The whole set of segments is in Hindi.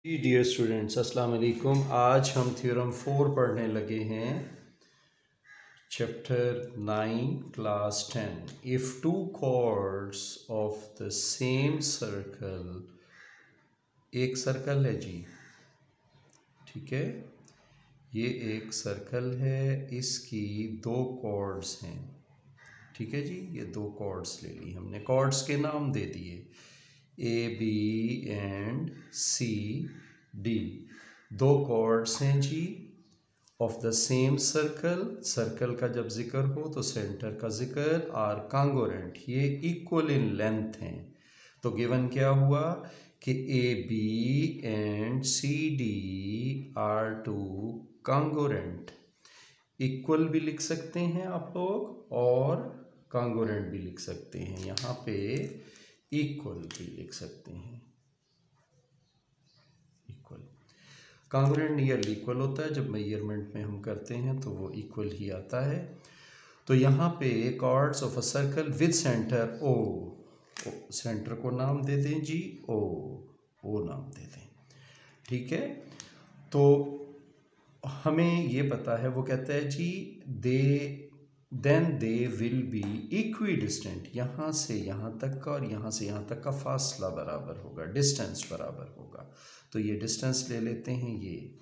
जी डियर स्टूडेंट्स, अस्सलाम वालेकुम। आज हम थ्योरम 4 पढ़ने लगे हैं, chapter 9 class 10। If two chords of the same circle, एक सर्कल है जी, ठीक है, ये एक सर्कल है, इसकी दो कॉर्ड्स हैं, ठीक है जी। ये दो कॉर्ड्स ले ली हमने, कॉर्ड्स के नाम दे दिए A B and C D. दो कॉर्ड्स हैं जी of the same circle. Circle का जब जिक्र हो तो सेंटर का जिक्र, आर कांगोरेंट, ये इक्वल इन लेंथ हैं। तो गिवन क्या हुआ कि A B and C D are two congruent. Equal भी लिख सकते हैं आप लोग और कांगोरेंट भी लिख सकते हैं। यहाँ पे इक्वल भी लिख सकते हैं। इक्वल, कांग्रुएंट नियरली इक्वल होता है, जब मेजरमेंट में हम करते हैं तो वो इक्वल ही आता है। तो यहाँ पे chords of a circle with centre O, centre को नाम दे दें जी ओ नाम दे दें, ठीक है। तो हमें ये पता है, वो कहता है जी they will be equidistant. यहाँ से यहाँ तक का और यहाँ से यहाँ तक का फासला बराबर होगा, डिस्टेंस बराबर होगा। तो ये डिस्टेंस ले लेते हैं। ये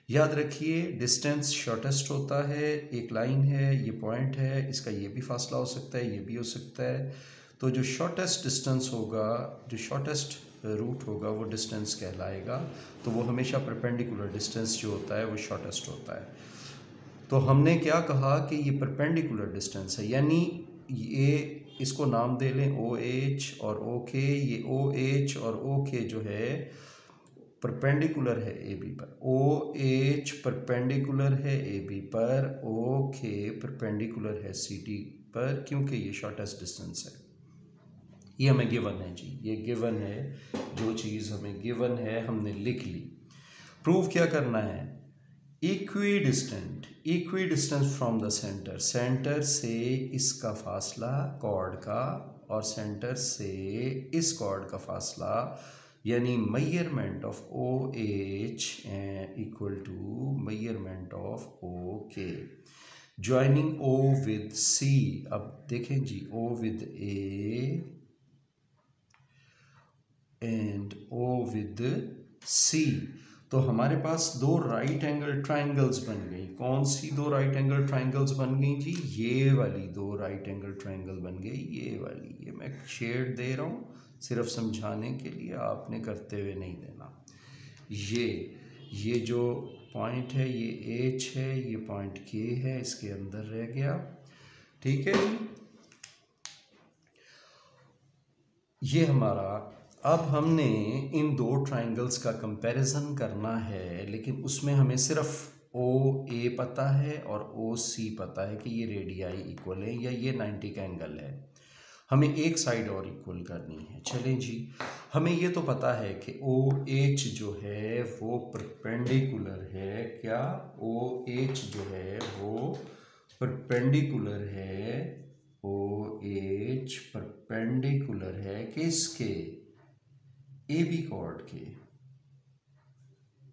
याद रखिए, डिस्टेंस शॉर्टेस्ट होता है। एक लाइन है, ये पॉइंट है, इसका ये भी फासला हो सकता है, ये भी हो सकता है। तो जो शॉर्टेस्ट डिस्टेंस होगा, जो शॉर्टेस्ट रूट होगा, वो डिस्टेंस कहलाएगा। तो वो हमेशा परपेंडिकुलर डिस्टेंस जो होता है वो शॉर्टेस्ट होता है। तो हमने क्या कहा कि ये परपेंडिकुलर डिस्टेंस है, यानी ये इसको नाम दे लें ओ एच और ओ के। ये ओ एच और ओ के जो है परपेंडिकुलर है ए बी पर। ओ एच परपेंडिकुलर है ए बी पर, ओ के परपेंडिकुलर है सी डी पर, क्योंकि ये शॉर्टेस्ट डिस्टेंस है। ये हमें गिवन है जी, ये गिवन है। जो चीज़ हमें गिवन है हमने लिख ली। प्रूव क्या करना है? Equi distance from the centre, centre से इसका फासला कॉर्ड का, और सेंटर से इस कॉर्ड का फासला, यानी measurement of O H equal to measurement of O K. Joining O with C, अब देखें जी, O with A and O with C. तो हमारे पास दो राइट एंगल ट्राइंगल्स बन गई। कौन सी दो राइट एंगल ट्राइंगल्स बन गई जी? ये वाली दो राइट एंगल ट्राइंगल बन गई, ये वाली। ये मैं शेड दे रहा हूँ सिर्फ समझाने के लिए, आपने करते हुए नहीं देना। ये जो पॉइंट है ये एच है, ये पॉइंट के है, इसके अंदर रह गया, ठीक है जी। ये हमारा, अब हमने इन दो ट्राइंगल्स का कंपैरिजन करना है, लेकिन उसमें हमें सिर्फ ओ ए पता है और ओ सी पता है कि ये रेडियाई इक्वल है या ये 90 का एंगल है। हमें एक साइड और इक्वल करनी है। चलें जी, हमें ये तो पता है कि ओ एच जो है वो परपेंडिकुलर है। क्या? ओ एच जो है वो परपेंडिकुलर है। ओ एच परपेंडिकुलर है किसके? ए बी कॉर्ड के।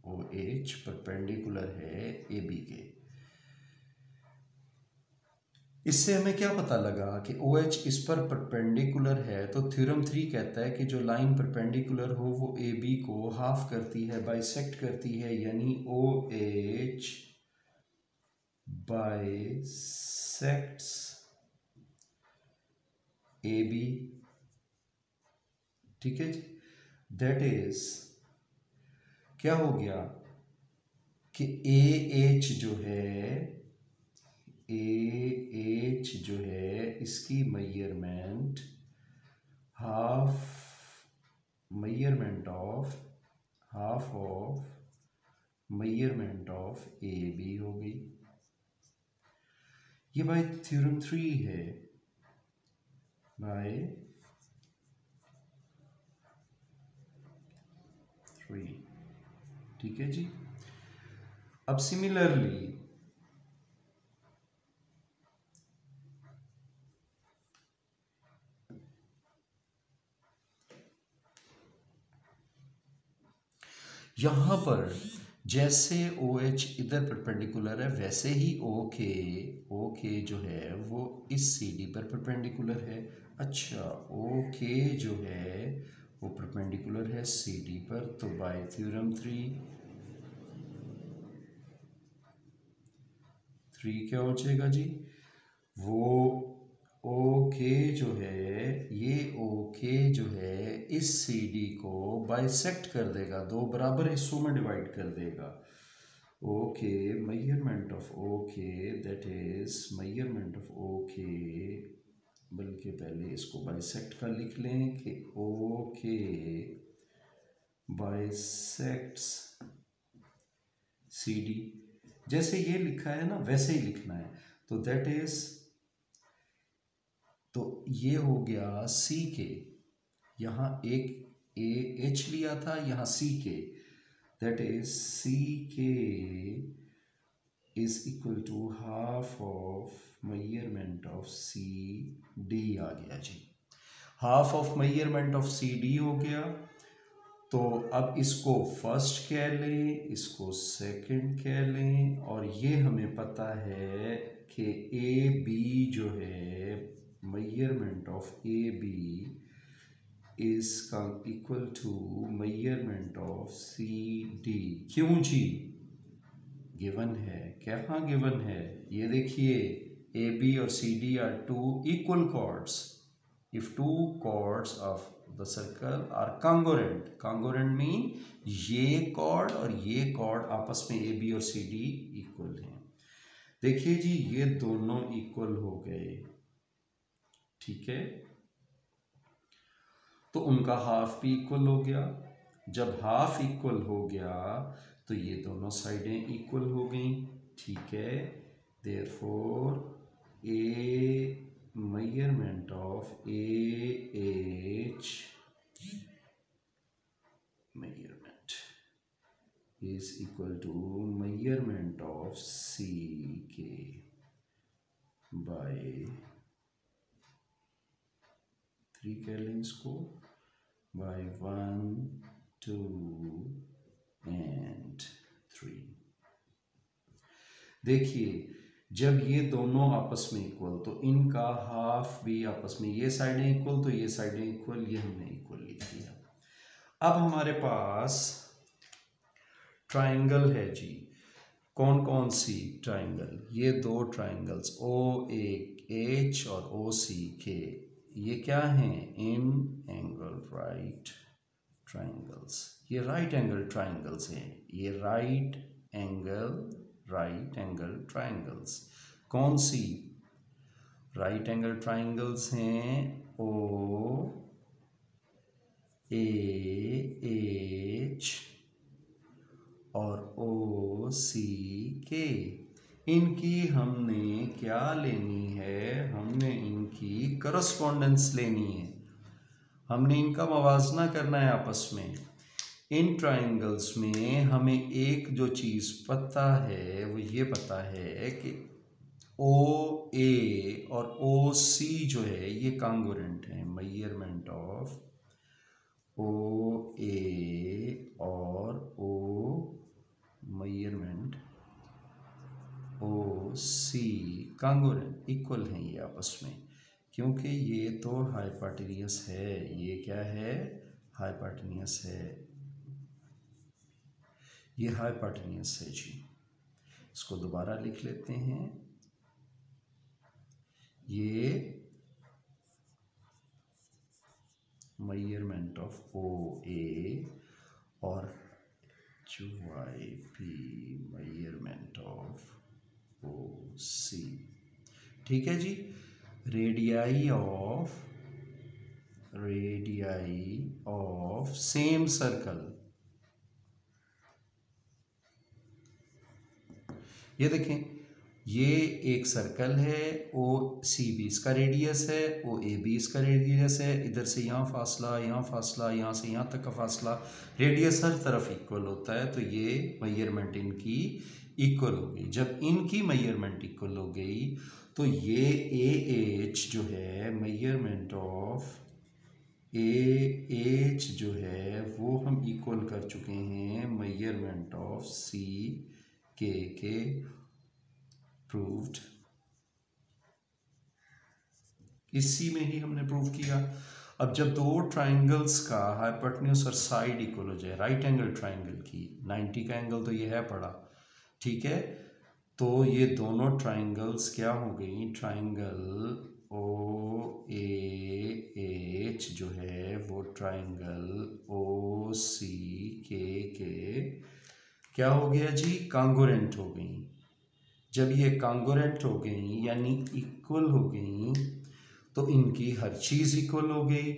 ओ एच परपेंडिकुलर है ए बी के। इससे हमें क्या पता लगा कि ओ एच इस पर परपेंडिकुलर है। तो थ्योरम 3 कहता है कि जो लाइन परपेंडिकुलर हो वो ए बी को हाफ करती है, बाइसेक्ट करती है, यानी O H bisects A B, ठीक है जी। दैट इज, क्या हो गया कि ए एच जो है इसकी measurement half of measurement of A B हो गई। ये बाय थ्योरम 3 है, बाय 3, ठीक है जी। अब सिमिलरली यहाँ पर जैसे ओ एच इधर परपेंडिकुलर है वैसे ही ओ के जो है वो इस सी डी पर परपेंडिकुलर है। अच्छा, ओ के जो है वो परपेंडिकुलर है सी डी पर, तो बाय थ्योरम 3 क्या हो जाएगा जी, वो ओके जो है, ये ओके जो है इस सी डी को बाइसेक्ट कर देगा, दो बराबर हिस्सों में डिवाइड कर देगा। Okay, measurement of okay, that is measurement of okay, बल्कि पहले इसको बाइसेक्ट का लिख लें कि ओके बाइसेक्ट्स सी डी। जैसे ये लिखा है ना वैसे ही लिखना है, तो दैट इज, तो ये हो गया सी के, यहाँ एक ए एच लिया था, यहाँ सी के, that is C K is equal to half of measurement of C D आ गया जी। Half of measurement of C D हो गया, तो अब इसको फर्स्ट कह लें, इसको सेकंड कह लें, और ये हमें पता है कि ए बी जो है measurement of A B is equal to measurement of C D. क्यों जी? गिवन है, क्या गिवन है, ये देखिए ए बी और C D are two equal chords. If two chords of the circle are congruent mean ये कॉर्ड और ये कॉर्ड आपस में ए बी और सी डी इक्वल हैं। देखिए जी, ये दोनों इक्वल हो गए, ठीक है, तो उनका हाफ भी इक्वल हो गया। जब हाफ इक्वल हो गया तो ये दोनों साइडें इक्वल हो गई, ठीक है। Therefore A measurement of A H measurement is equal to measurement of CK by 3 कह लें इसको, by 1, 2 and 3। देखिए, जब ये दोनों आपस में इक्वल तो इनका हाफ भी आपस में, ये साइडें इक्वल तो ये साइडें इक्वल, ये हमने इक्वल लिख दिया। अब हमारे पास ट्राइंगल है जी, कौन कौन सी ट्राइंगल, ये दो ट्राइंगल्स ओ ए एच और ओ सी के, ये क्या हैं, इन एंगल राइट ट्राइंगल्स, ये राइट एंगल ट्राइंगल्स हैं, ये राइट एंगल ट्राइंगल्स। कौन सी राइट एंगल ट्राइंगल्स हैं, ओ ए एच और ओ सी के। इनकी हमने क्या लेनी है, हमने इनकी करस्पॉन्डेंस लेनी है, हमने इनका मवाजना करना है आपस में। इन ट्राइंगल्स में हमें एक जो चीज़ पता है वो ये पता है कि ओ ए और ओ सी जो है ये कॉन्ग्रुएंट है। मेजरमेंट ऑफ ओ ए और ओ मेजरमेंट ओ सी कॉन्ग्रुएंट, इक्वल हैं ये आपस में, क्योंकि ये तो हाइपोटेन्यूस है, ये क्या है, हाइपोटेन्यूस है, ये हाइपोटेन्यूस है जी। इसको दोबारा लिख लेते हैं, ये मेजरमेंट ऑफ ओ ए और जो Y P measurement of O C, ठीक है जी। रेडियाई ऑफ सेम सर्कल, ये देखें, ये एक सर्कल है, ओ सी बी इसका रेडियस है, ओ ए बी इसका रेडियस है, इधर से यहाँ फासला, यहाँ फासला, यहाँ से यहाँ तक का फासला, रेडियस हर तरफ इक्वल होता है, तो ये मेजरमेंट इनकी इक्वल हो गई। जब इनकी मेजरमेंट इक्वल हो गई तो ये ए एच जो है मेजरमेंट ऑफ AH जो है वो हम इक्वल कर चुके हैं मेजरमेंट ऑफ CK के प्रूव्ड, इसी में ही हमने प्रूव किया। अब जब दो ट्राइंगल्स का हाइपोटेन्यूज और साइड इक्वल हो जाए, राइट एंगल ट्राइंगल की 90 का एंगल तो ये है पड़ा, ठीक है, तो ये दोनों ट्राइंगल्स क्या हो गई, ट्राइंगल OAH जो है वो ट्राइंगल OCK के क्या हो गया जी, कांगोरेंट हो गई। जब ये कांगोरेंट हो गई यानी इक्वल हो गई तो इनकी हर चीज़ इक्वल हो गई।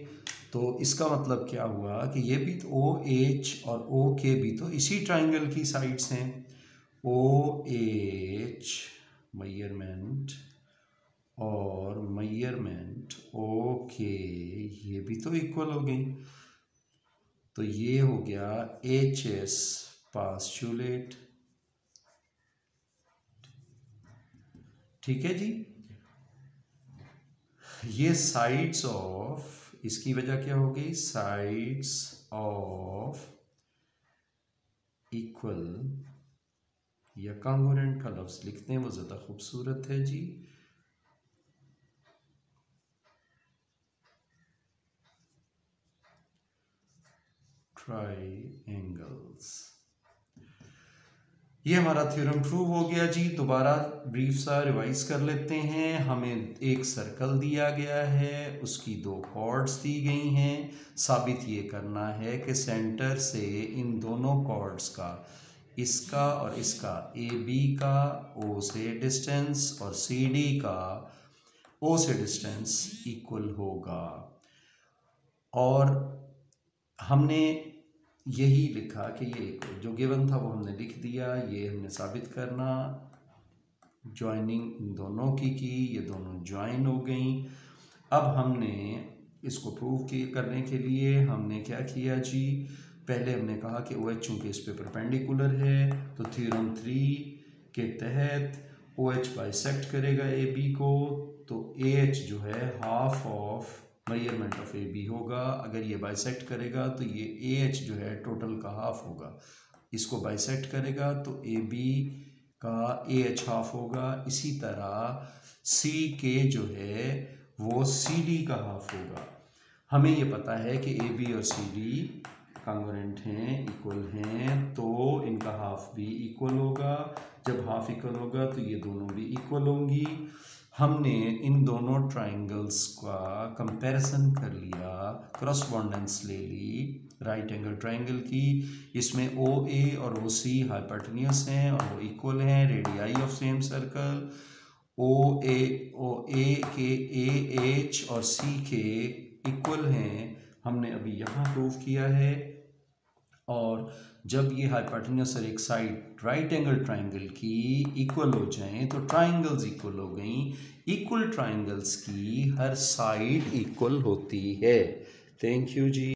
तो इसका मतलब क्या हुआ कि ये भी तो OH और OK भी तो इसी ट्राइंगल की साइड्स हैं। OH मेजरमेंट और मेजरमेंट OK ये भी तो इक्वल हो गई। तो ये हो गया HS पास्चुलेट, ठीक है जी। ये साइड्स ऑफ, इसकी वजह क्या हो गई, साइड्स ऑफ इक्वल या कांगोरेंट का लफ्ज लिखते हैं वो ज़्यादा खूबसूरत है जी। ट्राइएंगल्स, ये हमारा थ्योरम प्रूव हो गया जी। दोबारा ब्रीफ सा रिवाइज कर लेते हैं। हमें एक सर्कल दिया गया है, उसकी दो कॉर्ड्स दी गई हैं। साबित ये करना है कि सेंटर से इन दोनों कॉर्ड्स का, इसका और इसका, AB का O से डिस्टेंस और CD का O से डिस्टेंस इक्वल होगा। और हमने यही लिखा कि ये जो गिवन था वो हमने लिख दिया, ये हमने साबित करना, ज्वाइनिंग इन दोनों की, ये दोनों ज्वाइन हो गई। अब हमने इसको प्रूव करने के लिए हमने क्या किया जी, पहले हमने कहा कि OH चूँकि इस पे परपेंडिकुलर है तो थ्योरम 3 के तहत OH बाइसेक्ट करेगा AB को, तो AH जो है half of measurement of AB होगा। अगर ये बाइसेक्ट करेगा तो ये AH जो है टोटल का हाफ होगा। इसको बाइसेक्ट करेगा तो AB का AH हाफ होगा। इसी तरह CK जो है वो CD का हाफ होगा। हमें ये पता है कि AB और CD कांगोरेंट हैं, इक्वल हैं, तो इनका हाफ भी इक्वल होगा। जब हाफ इक्वल होगा तो ये दोनों भी इक्वल होंगी। हमने इन दोनों ट्राइंगल्स का कंपैरिजन कर लिया, क्रॉसपोंडेंस ले ली राइट एंगल ट्राइंगल की। इसमें OA और OC हाइपोटेन्यूज हैं और वो इक्वल हैं, radii of same circle. OA के AH और CK इक्वल हैं, हमने अभी यहाँ प्रूव किया है। और जब ये हाइपोटेन्यूज और एक साइड राइट एंगल ट्राइंगल की इक्वल हो जाएं तो ट्राइंगल्स इक्वल हो गई। इक्वल ट्राइंगल्स की हर साइड इक्वल होती है। Thank you ji.